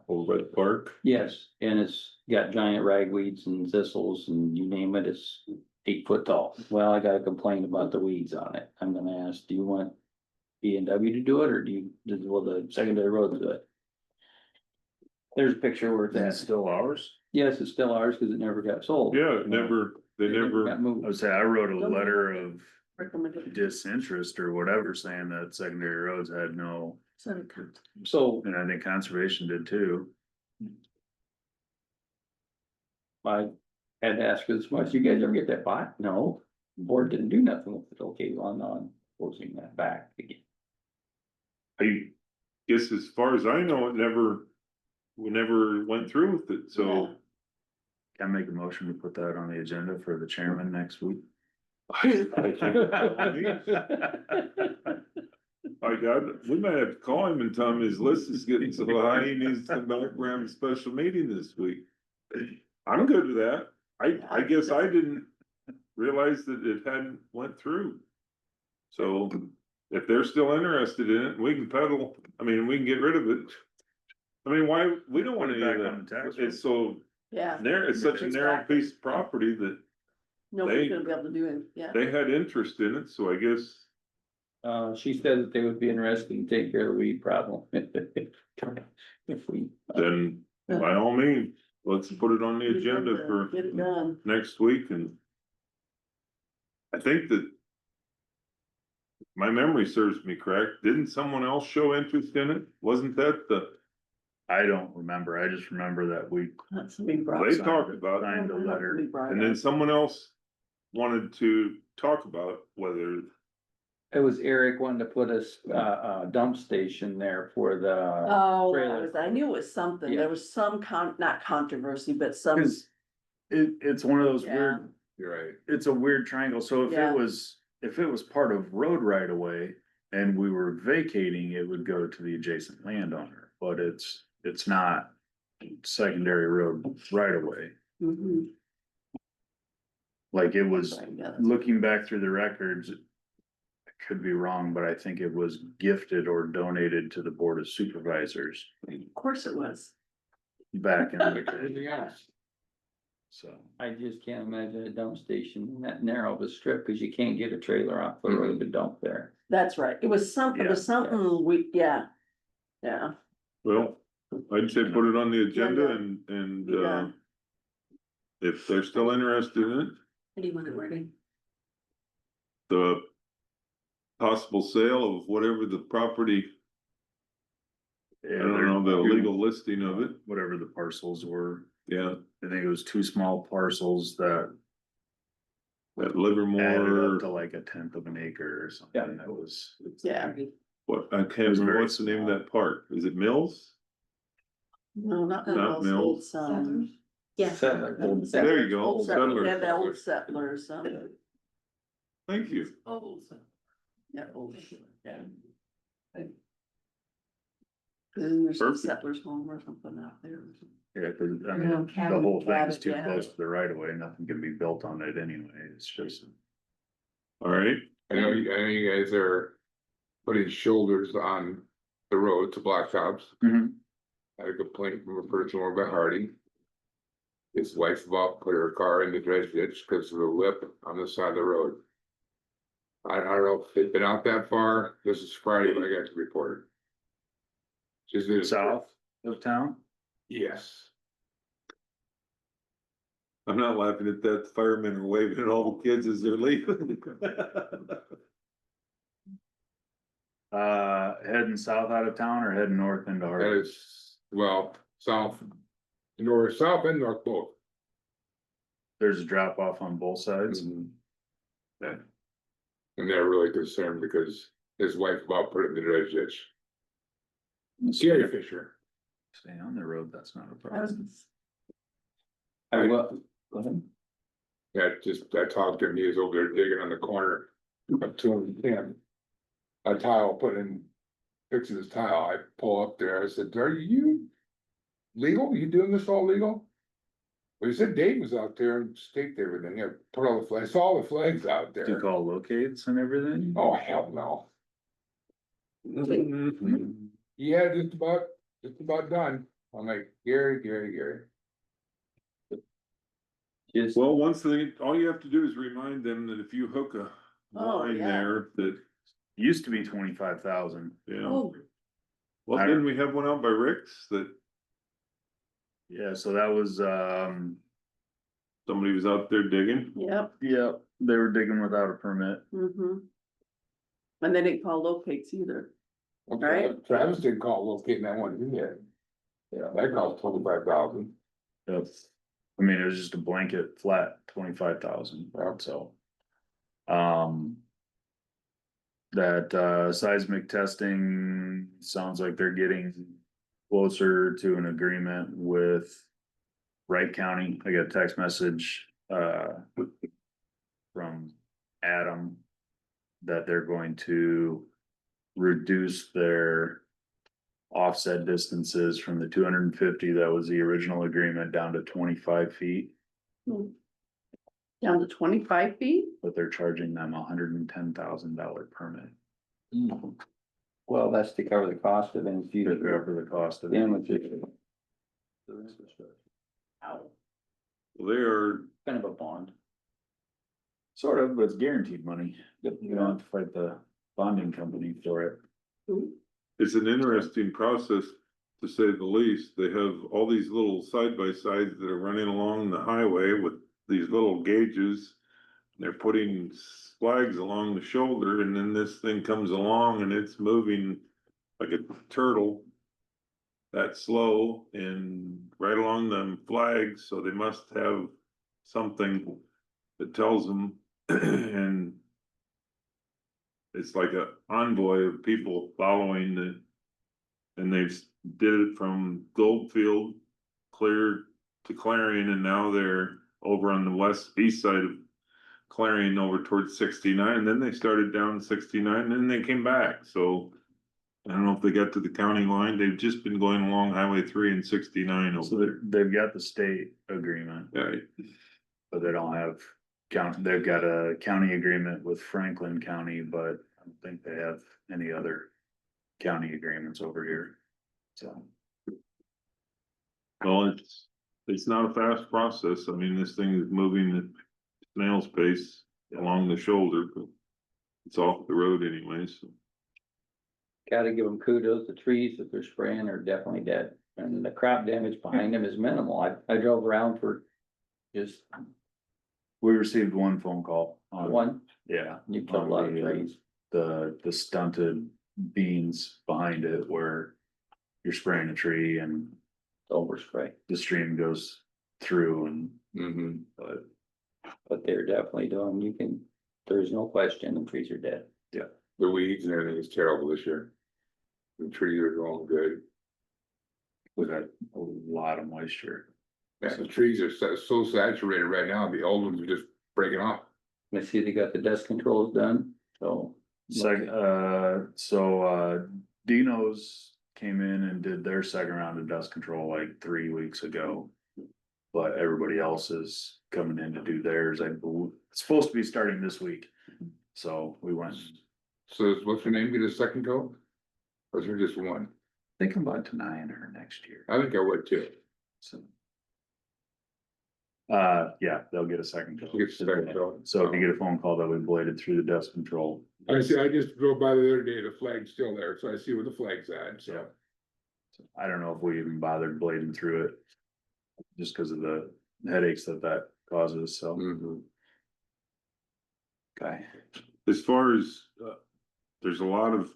Over by the park? yes, and it's got giant ragweeds and thistles and you name it, it's 8 foot tall. Well, I got a complaint about the weeds on it. I'm gonna ask, do you want B&W to do it, or will the secondary road do it? There's a picture where it's Is it at. still ours? Yes, it's still ours because it never got sold. Yeah, it never, they Got never, I moved. would say I wrote a letter of recommended. disinterest or whatever, saying that secondary roads had no, So and I think conservation did too. I had to ask her this much, you guys ever get that bought? No, board didn't do nothing with it, okay, on forcing that back again. I guess as far as I know, we never went through with it, so. Can I make a motion to put that on the agenda for the chairman next week? I got, we might have to call him and tell him his list is getting so high, he needs to come back around a special meeting this week. I'm good with that. I guess I didn't realize that it hadn't went through. So if they're still interested in it, we can pedal, I mean, we can get rid of it. I mean, why, we don't want Put it any of back on the that. tax roll. It's so Yeah, narrow, it's such a narrow piece of property that nobody's gonna be able to do it, yeah. they had interest in it, so I guess. She said that they would be interested in taking care of the weed problem. If we. Then by all means, let's put it on the agenda for Get it done. next week and. I think that. My memory serves me correct, didn't someone else show interest in it? Wasn't that the, I don't remember, I just remember that we That's we brought. they talked about it, signed a letter. and then someone else wanted to talk about whether. It was Eric wanted to put a dump station there for the, Oh, trailer. I knew it was something, Yeah. there was some not controversy, but some, Cause it's one of those Yeah. weird, You're right. it's a weird triangle, so Yeah. if it was part of road right of way. And we were vacating, it would go to the adjacent landowner, but it's not secondary road right of way. Mhm. Like it was, Right, yeah, looking back through the records. I could be wrong, but I think it was gifted or donated to the Board of Supervisors of course it was. back in the day. So, I just can't imagine a dump station in that narrow of a strip, cause you can't get a trailer off the road to dump there. That's right, it was something yeah. Well, I'd say put it on the agenda and, Yeah. if they're still interested in it, What do you want it worded? the possible sale of whatever the property, I yeah, don't know, the legal listing of it, whatever the parcels were, yeah, I think it was 2 small parcels that at added Livermore, up to like 1/10 of an acre or something, that was. Yeah. what, I It can't was remember, very what's the name of small. that park? Is it Mills? No, not Not Mills, Mills. it's, Yeah. Settler. There you go, Old settlers, Settlers. yeah, the old settlers, Thank you. yeah, old, yeah. Then there's some Perfect. settlers home or something out there. Yeah, 'cause, I Yeah, mean, the whole thing is too yeah. close to the right of way, nothing can be built on it anyway, it's just. All right, I know you guys are putting shoulders on the road to blacktops. I had a complaint from a person over by Hardy. His wife about put her car in the dredge ditch because of the lip on the side of the road. I don't know if they've been out that far, this is Friday when I got the report. Just did. South of town? Yes. I'm not laughing at that, the firemen are waving at all the kids as they're leaving. Heading south out of town or heading north into That Hardwick? is, well, south, south and north both. There's a drop off on both sides. Mhm. Yeah. And they're really concerned because his wife about put it in the dredge ditch. Gary Fisher. Stay on the road, that's not a I problem. was, I will, go ahead. Yeah, I talked to him, he was over there digging on the corner of 210. A tile put in, fixing his tile, I pull up there, I said, are you legal? You doing this all legal? Well, he said Dave was out there and staked everything, I put all the flags, I saw all the flags out Do you there. call locates and everything? Oh, hell no. Yeah, just about done. I'm like, Gary. Just, Well, once they, all you have to do is remind them that if you hook a Oh, line yeah. there, that, Used to be 25,000. you know. oh, Well, didn't we have one out by Rick's that Yeah, so that was, somebody was out there digging? yep, yeah, they were digging without a permit. mm-hmm. And they didn't call locates either. Right. Travis didn't call locating that one, he did. Yeah, that cost 25,000. Yep. I mean, it was just a blanket flat 25,000, so. That seismic testing sounds like they're getting closer to an agreement with Wright County. I got a text message from Adam that they're going to reduce their offset distances from the 250 that was the original agreement down to 25 feet, Down to 25 feet? but they're charging them $110,000 permit well, that's to cover the cost of any to future cover the cost of it. damages. Well, they are, Kind of a bond. Sort of, but it's guaranteed money. You don't have to fight the bonding company for it. it's an interesting process, to say the least. They have all these little side by sides that are running along the highway with these little gauges. They're putting flags along the shoulder, and then this thing comes along and it's moving like a turtle. That slow and right along them flags, so they must have something that tells them and it's like a envoy of people following the, and they've did it from Goldfield clear to Clarion, and now they're over on the east side of Clarion over towards 69, and then they started down 69, and then they came back, so I don't know if they got to the county line. They've just been going along Highway 3 and 69 So over they've got the state agreement, there. but they don't have they've got a county agreement with Franklin County, but I don't think they have any other county agreements over here. So, Well, it's not a fast process. I mean, this thing is moving at snail's pace along the shoulder, but it's off the road anyways. So. Gotta give them kudos. The trees that they're spraying are definitely dead. And the crop damage behind them is minimal. I drove around for just we received one phone call on one, yeah, you killed a lot of on trees. the stunted beans behind it where you're spraying a tree and Overspray, the stream goes through and, Mm-hmm. but they're definitely doing, there's no question, the trees are dead. The weeds and everything is terrible this year. The trees are going good. we've had a lot of moisture. Man, the trees are so saturated right now, the old ones are just breaking off. I see they got the dust controls done, so. Dino's came in and did their second round of dust control like 3 weeks ago. But everybody else is coming in to do theirs. It's supposed to be starting this week. So we went, So what's her name, get a second coat? Or is there just one? they come about to 9 her next year. I think I would too. So. Yeah, they'll get a second coat. Get a second coat. So if you get a phone call that we bladed through the dust control. I see, I just drove by the other day, the flag's still there, so I see where the flag's at, so. I don't know if we even bothered blading through it. Just because of the headaches that causes, so. Mhm. Okay. As far as, there's a lot of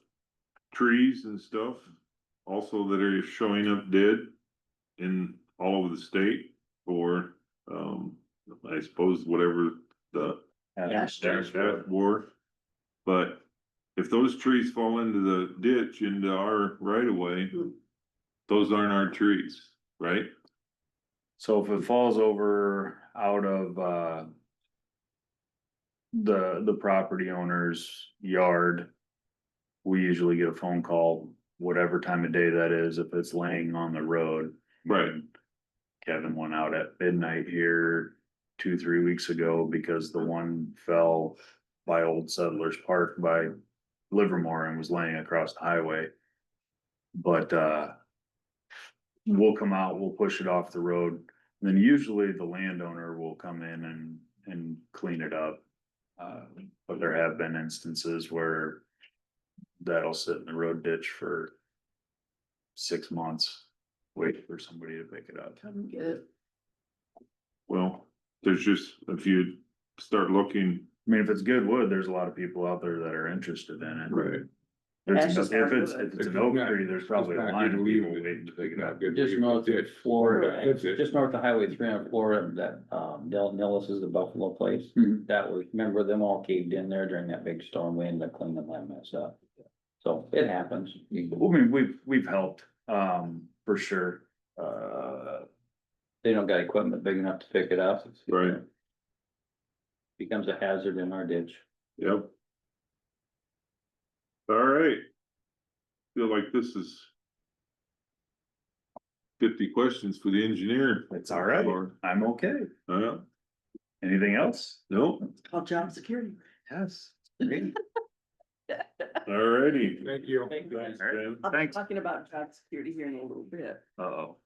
trees and stuff also that are showing up dead in all over the state for, I suppose whatever the Ash war. But if those trees fall into the ditch into our right of way, those aren't our trees, right? So if it falls over out of, the property owner's yard, we usually get a phone call, whatever time of day that is, if it's laying on the road. Right. Kevin went out at midnight here 2-3 weeks ago because the one fell by Old Settlers Park by Livermore and was laying across the highway. But, we'll come out, we'll push it off the road, then usually the landowner will come in and clean it up. But there have been instances where that'll sit in the road ditch for 6 months, waiting for somebody to pick it up. Come get it. Well, there's just, if you start looking, I mean, if it's good wood, there's a lot of people out there that are interested in it. right, Ash is If not it's, good. if it's an oak tree, there's probably a line of people waiting to pick it up. Just north of Florida, That's it. just north of Highway 3 on Florida, that, Del Nillis is the Buffalo place. Mhm. That was, remember them all caved in there during that big storm, we ended up cleaning them that mess up. So it happens. I mean, we've helped, for sure. They don't got equipment big enough to pick it up. Right. Becomes a hazard in our ditch. yep. All right. Feel like this is 50 questions for the engineer. It's all right. Or, I'm okay. Anything else? no, It's called job security. Yes. all righty. Thank you. Thanks, Ben. I'll be Thanks. talking about job security here in a little bit. Uh-oh.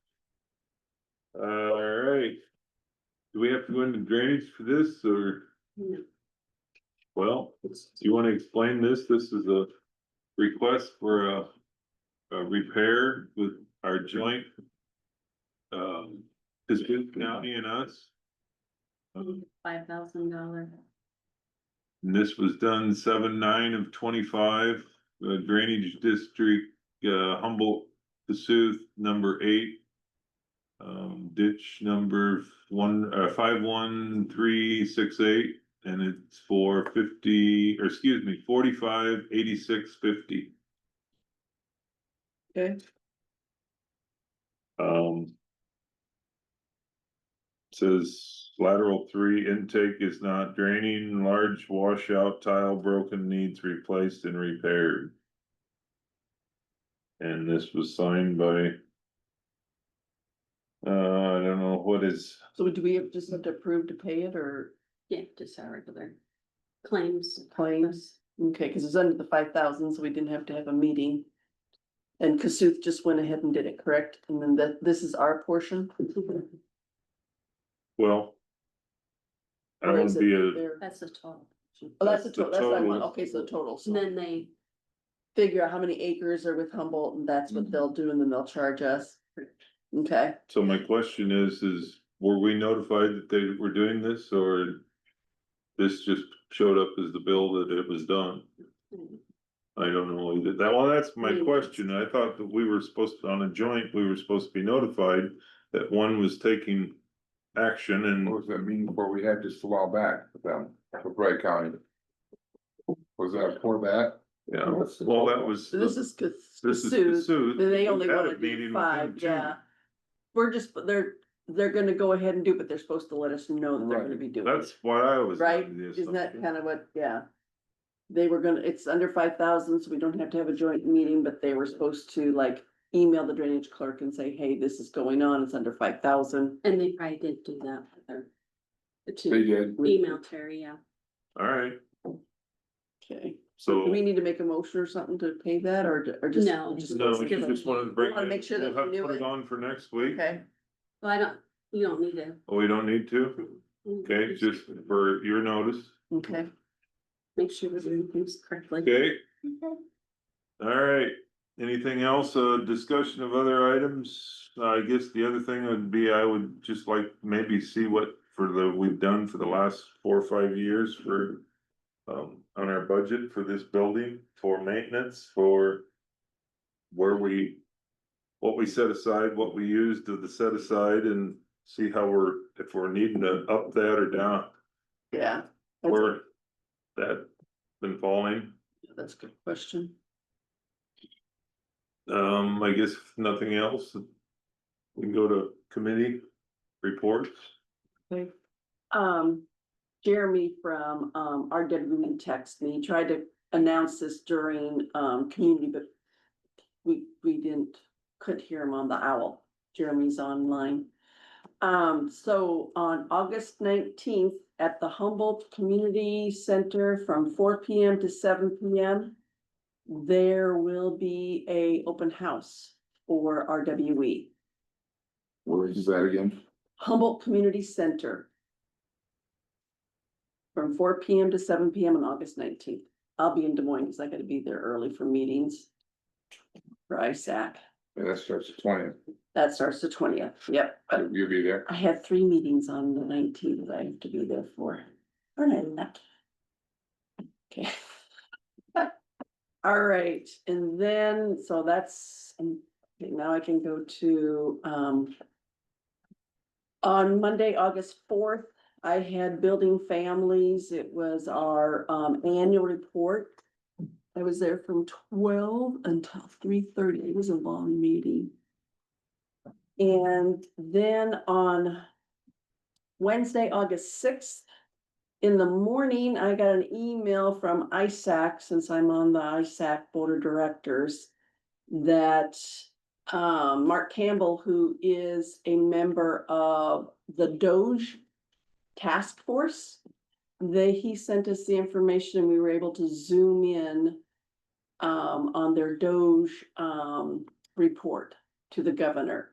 All right. Do we have to go into drainage for this or? No. Well, do you want to explain this? This is a request for a repair with our joint. Cassuth County and us. $5,000. And this was done 7/9 of 25, drainage district, Humboldt, Cassuth, number 8. Ditch number 51368, and it's for 458650. Okay. Says lateral 3 intake is not draining, large washout tile broken, needs replaced and repaired. And this was signed by. I don't know what is, So do we just have to approve to pay it or Yeah, just our regular claims. claims? Okay, cause it's under the 5,000, so we didn't have to have a meeting. And Cassuth just went ahead and did it, correct? And then this is our portion? well. I Or don't is wanna be it a, their- That's the total. Oh, that's the that's the total, that's what I want, total. okay, so the total, And so then they, figure out how many acres are with Humboldt and that's what they'll do and then they'll charge us. Okay, so my question is, were we notified that they were doing this, or? This just showed up as the bill that it was done? I don't know either, that's my question, I thought that we were supposed to, on a joint, we were supposed to be notified that one was taking action and. What was that mean before we had just a while back with them, with Wright County? Was that for that? Yeah, well, that was. so this is This is Cassuth, Cassuth. then they We only had a wanna meeting do with 5, them, too. yeah. We're just, they're gonna go ahead and do, but they're supposed to let us know that they're Right. gonna be doing That's it, why I was. right? under the Isn't that assumption. kind of what, yeah. They were gonna, it's under 5,000, so we don't have to have a joint meeting, but they were supposed to like email the drainage clerk and say, hey, this is going on, it's under 5,000. and they probably did do that with their. The They two did. email Terry, yeah. Alright, Okay, so so. do we need to make a motion or something to pay that or just? No. No, you just wanted to bring Wanna it, make sure we'll that have we to knew put it. it on for next week. Okay, Well, you don't need to. Oh, we don't need to? Okay, just for your notice, okay. Make sure we're doing things correctly. okay? Alright, anything else, discussion of other items? I guess the other thing would be, I would just like maybe see what we've done for the last 4 or 5 years for. On our budget for this building, for maintenance, for where what we set aside, what we used to the set aside and see how if we're needing to up that or down, Yeah. where that been falling. That's a good question. I guess if nothing else, we can go to committee reports. Okay. Jeremy from, RWE texted me, he tried to announce this during, community, but we couldn't hear him on the owl. Jeremy's online. So on August 19th at the Humboldt Community Center from 4 PM to 7 PM, there will be a open house for RWE. Where is that again? Humboldt Community Center. From 4 PM to 7 PM on August 19th. I'll be in Des Moines because I gotta be there early for meetings. For ISAC. Yeah, that starts at 20th. That starts the 20th, yep. But You'll be there. I have 3 meetings on the 19th that I have to be there for. Aren't I lucky? Okay. All right, and then, so that's, okay, now I can go to, on Monday, August 4th, I had Building Families. It was our, annual report. I was there from 12 until 3:30. It was a long meeting. And then on Wednesday, August 6th, in the morning, I got an email from ISAC, since I'm on the ISAC Board of Directors, that Mark Campbell, who is a member of the Doge Task Force, he sent us the information and we were able to zoom in on their Doge report to the governor.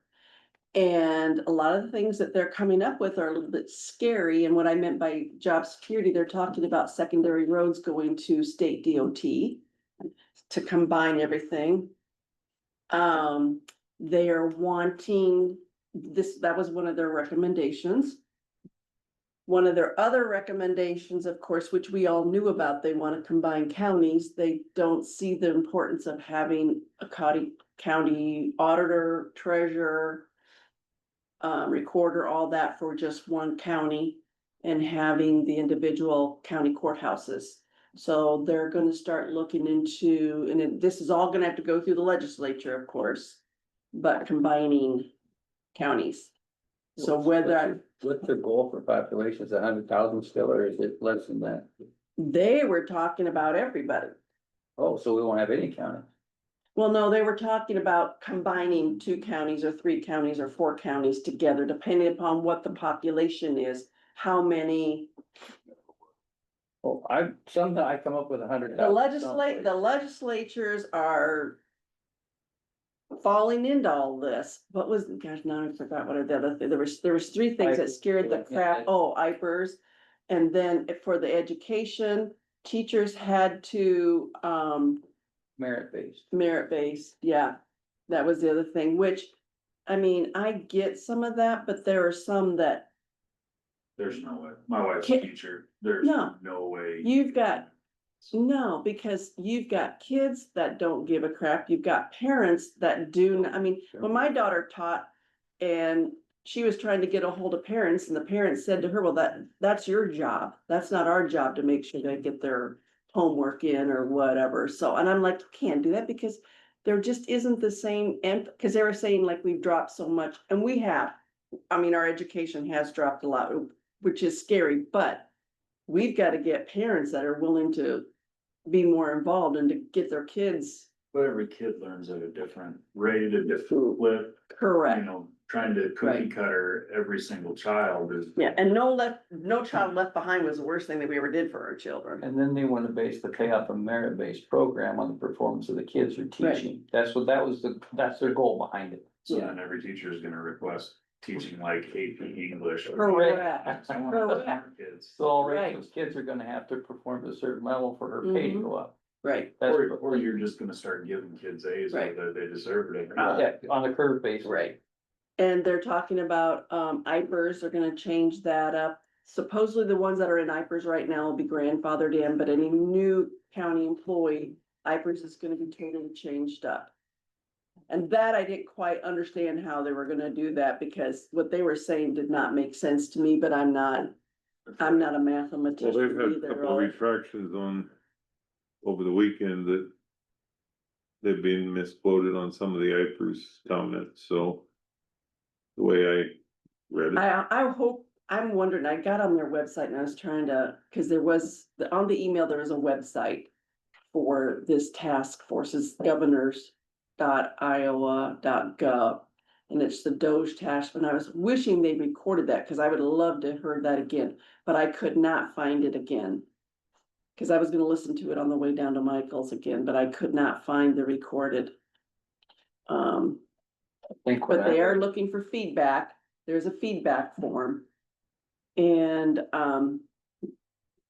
And a lot of the things that they're coming up with are a little bit scary. And what I meant by job security, they're talking about secondary roads going to state DOT to combine everything. They are wanting this, that was one of their recommendations. One of their other recommendations, of course, which we all knew about, they want to combine counties. They don't see the importance of having a county auditor, treasurer, recorder, all that for just one county, and having the individual county courthouses. So they're gonna start looking into, and this is all gonna have to go through the legislature, of course, but combining counties. So whether What's their goal for population? Is it 100,000 still, or is it less than that? they were talking about everybody. Oh, so we won't have any county. Well, no, they were talking about combining 2 counties or 3 counties or 4 counties together, depending upon what the population is, how many. Oh, sometimes I come up with 100,000. The legislatures are falling into all this. What was, gosh, now I forgot what the other, there was 3 things that scared the crap, IPERS. And then for the education, teachers had to, merit-based, yeah. That was the other thing, which, I mean, I get some of that, but there are some that. There's no way. My wife's a Can't- teacher. There's No. no way. No, because you've got kids that don't give a crap, you've got parents that do, I mean, when my daughter taught and she was trying to get a hold of parents and the parents said to her, well, that's your job. That's not our job to make sure they get their homework in or whatever. So, and I'm like, you can't do that because there just isn't the same, and because they were saying like we've dropped so much, and we have. I mean, our education has dropped a lot, which is scary, but we've got to get parents that are willing to be more involved and to get their kids. But every kid learns at a different rate, a different clip. You Correct. know, trying to cookie cutter every single child is. Yeah, and no child left behind was the worst thing that we ever did for our children. And then they want to base the payoff of merit-based program on the performance of the kids they're teaching. That's their goal behind it. So then every teacher is gonna request teaching like AP English. Correct. I want to learn our kids. So already Right. those kids are gonna have to perform to a certain level for her pay to go up. Right, That's Or you're just gonna start giving kids A's Right. whether they deserve it or not. yeah, on a curve basis. right. And they're talking about, IPERS, they're gonna change that up. Supposedly the ones that are in IPERS right now will be grandfathered in, but any new county employee, IPERS is gonna be totally changed up. And that I didn't quite understand how they were gonna do that, because what they were saying did not make sense to me, but I'm not a Well, mathematician they've had a either. couple of retractions on over the weekend that they've been misquoted on some of the IFRS comments, so the way I read it. I hope, I'm wondering, I got on their website and I was trying to, cause there was, on the email, there was a website for this task force, it's governors.iowa.gov. And it's the Doge task, and I was wishing they recorded that, cause I would love to have heard that again, but I could not find it again. Cause I was gonna listen to it on the way down to Michael's again, but I could not find the recorded. I think what But they I are heard- looking for feedback, there's a feedback form. And,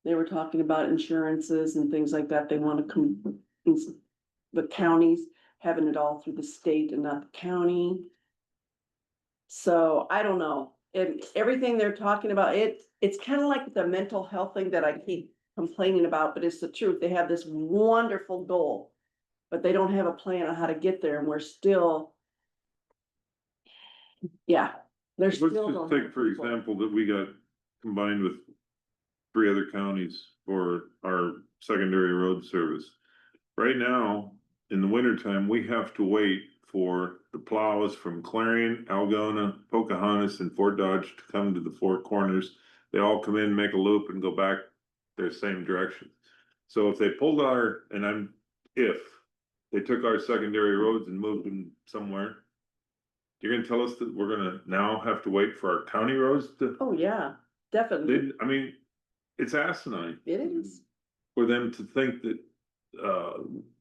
they were talking about insurances and things like that, they wanna come, the counties having it all through the state and not the county. So I don't know, everything they're talking about, it's kind of like the mental health thing that I keep complaining about, but it's the truth, they have this wonderful goal. But they don't have a plan on how to get there, and we're still. Yeah, they're Let's still. just take, for example, that we got combined with 3 other counties for our secondary road service. Right now, in the wintertime, we have to wait for the plows from Clarion, Algona, Pocahontas, and Fort Dodge to come to the 4 corners. They all come in, make a loop, and go back their same direction. So if they pulled if they took our secondary roads and moved them somewhere, you're gonna tell us that we're gonna now have to wait for our county roads to, Oh, yeah, definitely, I mean, it's asinine it is, for them to think that,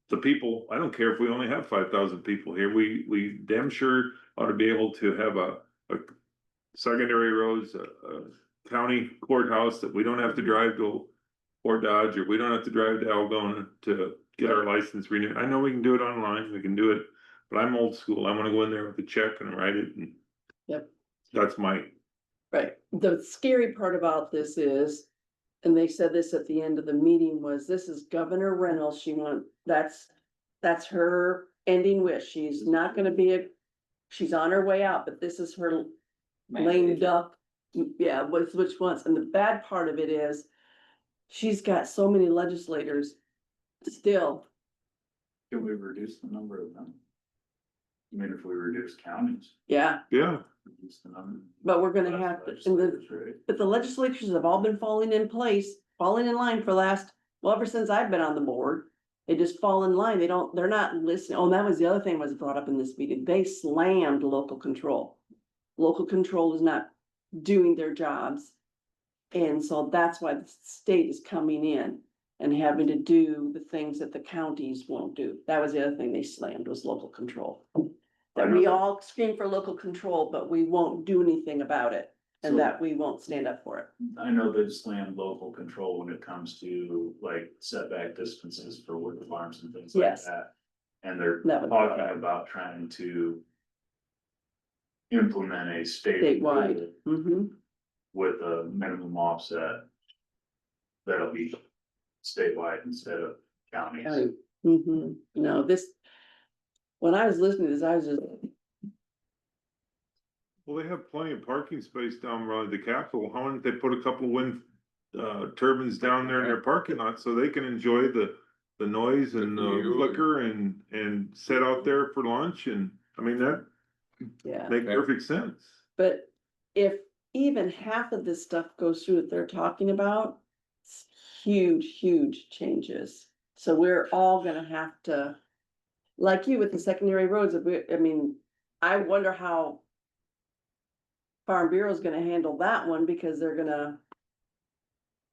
the people, I don't care if we only have 5,000 people here, we damn sure ought to be able to have a secondary roads, a county courthouse that we don't have to drive to Fort Dodge, or we don't have to drive to Algona to get our license renewed. I know we can do it online, we can do it, but I'm old school, I wanna go in there with a check and write it, and Yep. that's my, right, the scary part about this is. And they said this at the end of the meeting was, this is Governor Reynolds, that's her ending wish, she's not gonna be she's on her way out, but this is her lame duck. Yeah, which ones, and the bad part of it is, she's got so many legislators still. Can we reduce the number of them? I mean, if we reduce counties, Yeah, yeah. reduce the number. but we're gonna have to, but the legislatures have all been falling in line for ever since I've been on the board. They just fall in line, they're not listening. Oh, and that was the other thing was brought up in this meeting, they slammed local control. Local control is not doing their jobs. And so that's why the state is coming in and having to do the things that the counties won't do. That was the other thing they slammed, was local control. That we all scream for local control, but we won't do anything about it, and So- that we won't stand up for it. I know they slam local control when it comes to like setback distances for wood farms and things like Yes. that. And they're That was brought talking up. about trying to implement a Statewide. Mm-hmm. with a minimum offset. That'll be statewide instead of counties. Mm-hmm. No, when I was listening to this, I was just, Well, they have plenty of parking space down around the Capitol. How don't they put a couple of wind turbines down there in their parking lot so they can enjoy the noise and the view. flicker and sit out there for lunch? And I mean, that yeah. makes perfect sense. But if even half of this stuff goes through that they're talking about, it's huge changes. So we're all gonna have to, like you with the secondary roads, I wonder how Farm Bureau is gonna handle that one, because they're gonna,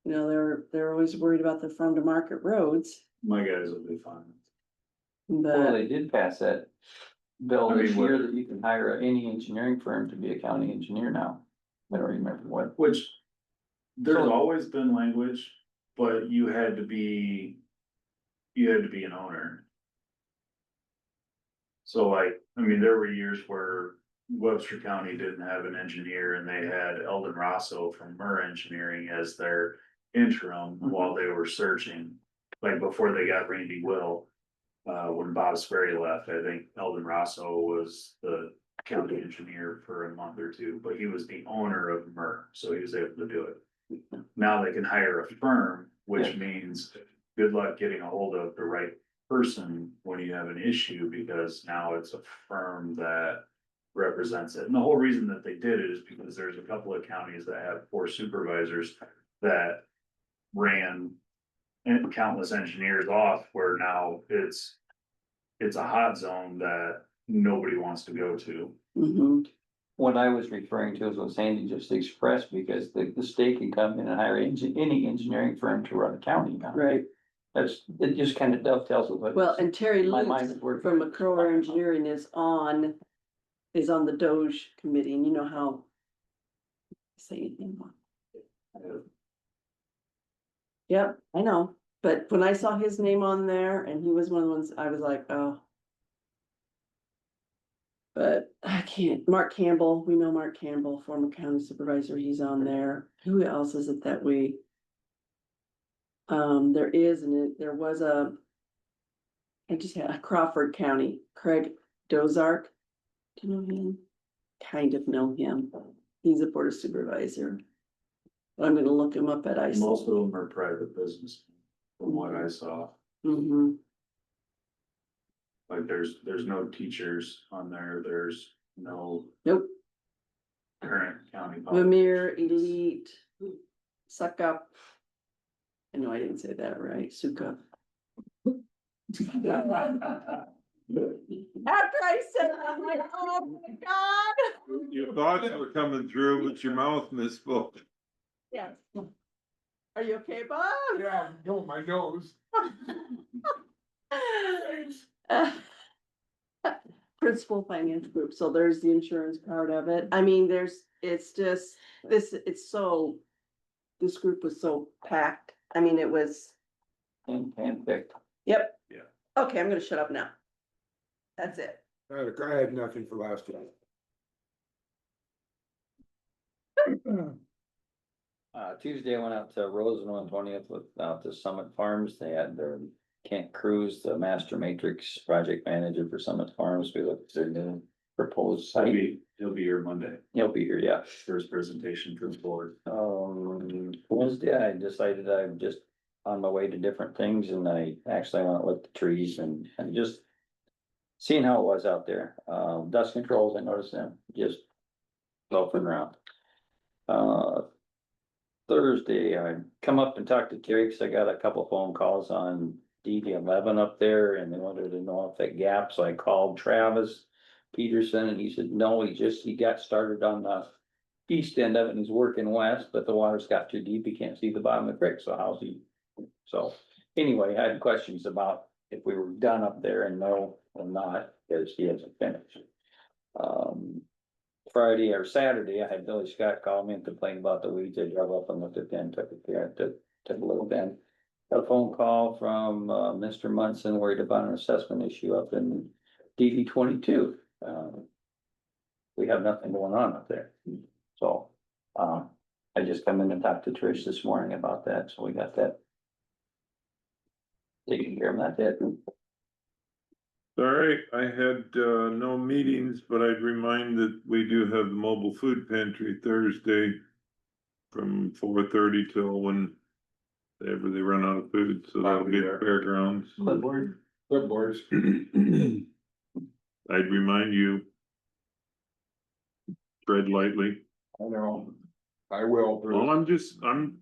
they're always worried about the farm to market roads, My guys will be fine. Well, but they did pass that bill I mean, this year what- that you can hire any engineering firm to be a county engineer now. I don't remember what. Which, there's So- always been language, but you had to be an owner. So like, I mean, there were years where Webster County didn't have an engineer and they had Eldon Rosso from Murr Engineering as their interim while they were searching. Like before they got Randy Will, when Bob Sperry left, I think Eldon Rosso was the county engineer for a month or two, but he was the owner of Mer, so he was able to do it. Now they can hire a firm, which means good luck getting a hold of the right person when you have an issue, because now it's a firm that represents it. And the whole reason that they did it is because there's a couple of counties that have 4 supervisors that ran countless engineers off, where now it's a hot zone that nobody wants to go to. Mhm. What I was referring to is what Sandy just expressed, because the state can come in and hire any engineering firm to run a county now. Right, It just kind of dovetails with what. well, and Terry My mind Lutz is working. from McCrory Engineering is on the Doge committee, and you know how. Say anything more. Yep, I know, but when I saw his name on there and he was one of the ones, I was like, oh. But I can't, Mark Campbell, we know Mark Campbell, former county supervisor, he's on there. Who else is it that we? There was I just had a Crawford County, Craig Dozark. Do you know him? Kind of know him. He's a board of supervisor. I'm gonna look him up at ICE. Most of them are private business, from what I saw. Mm-hmm. Like there's no teachers on there, there's no Nope. current county. Vermeer, Elite, Suck Up. I know I didn't say that right, Suka. After I said that, I'm like, oh my God. Your thoughts were coming through, but your mouth misspoke. Yes. Are you okay, Bob? Yeah, I'm doing my nose. Principal Finance Group, so there's the insurance part of it. I mean, it's just, this group was so packed. I mean, it was, Handpicked. yep. Yeah. Okay, I'm gonna shut up now. That's it. I had nothing for last year. Tuesday I went out to Rosenville and 20th out to Summit Farms. They had their Kent Cruz, the master matrix project manager for Summit Farms. We looked at their new proposed site. He'll be here Monday, He'll be here, yeah. for his presentation for the board. Wednesday, I decided I'm just on my way to different things, and I actually went with the trees and just seeing how it was out there. Dust controls, I noticed them just loafing around. Thursday, I come up and talked to Terry, cause I got a couple phone calls on DD11 up there, and they wanted to know if that gap, so I called Travis Peterson, and he said, no, he got started on the east end of it, and he's working west, but the water's got too deep, he can't see the bottom of the creek, so how's he? So, anyway, I had questions about if we were done up there, and no, or not, because he hasn't finished. Friday or Saturday, I had Billy Scott call me and complain about the weeds. I drove up and looked at them, took a little bend. Got a phone call from Mr. Munson worried about an assessment issue up in DD 22. We have nothing going on up there. So I just come in and talked to Trish this morning about that, so we got that taken care of. That's it. All right, I had no meetings, but I'd remind that we do have the mobile food pantry Thursday from 4:30 till whenever they run out of food, so that'll be at the fairgrounds. Clipboard. Clipboards. I'd remind you. Tread lightly. I know. I will. Well,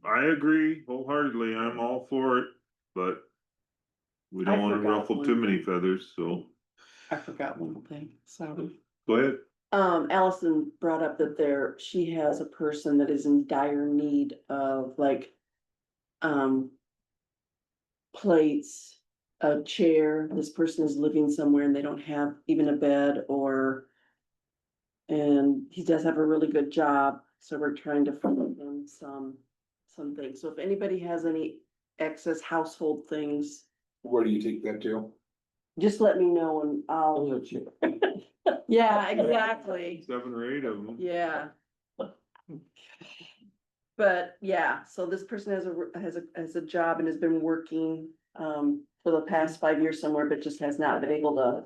I agree wholeheartedly, I'm all for it, but we don't I wanna forgot ruffle one too thing. many feathers, so I forgot one thing, sorry. go ahead. Allison brought up that she has a person that is in dire need of like. Plates, a chair, this person is living somewhere and they don't have even a bed or. And he does have a really good job, so we're trying to find him some things, so if anybody has any excess household things. Where do you take that to? Just let me know and I'll, yeah, exactly. 7 or 8 of them. Yeah. But yeah, so this person has a job and has been working for the past 5 years somewhere, but just has not been able to.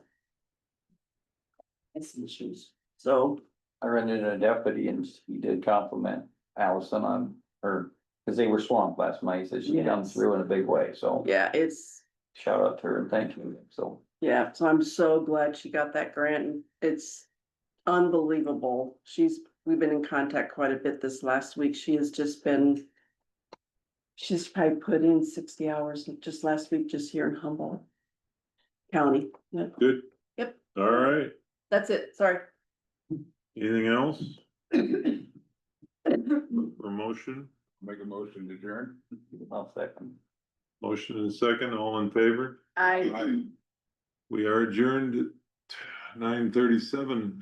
It's some issues, so, I ran into a deputy and he did compliment Allison on her, cause they were swamped last night, he said she come Yes. through in a big way, so. yeah, it's, Shout out to her and thank you, so. yeah, so I'm so glad she got that grant, and it's unbelievable. We've been in contact quite a bit this last week, she has just been. She's probably put in 60 hours just last week, just here in Humboldt County. Yeah. Good. Yep. All right, That's it, sorry. anything else? Promotion, Make a motion to adjourn. I'll second. motion and second, all in favor? I. We are adjourned at 9:37.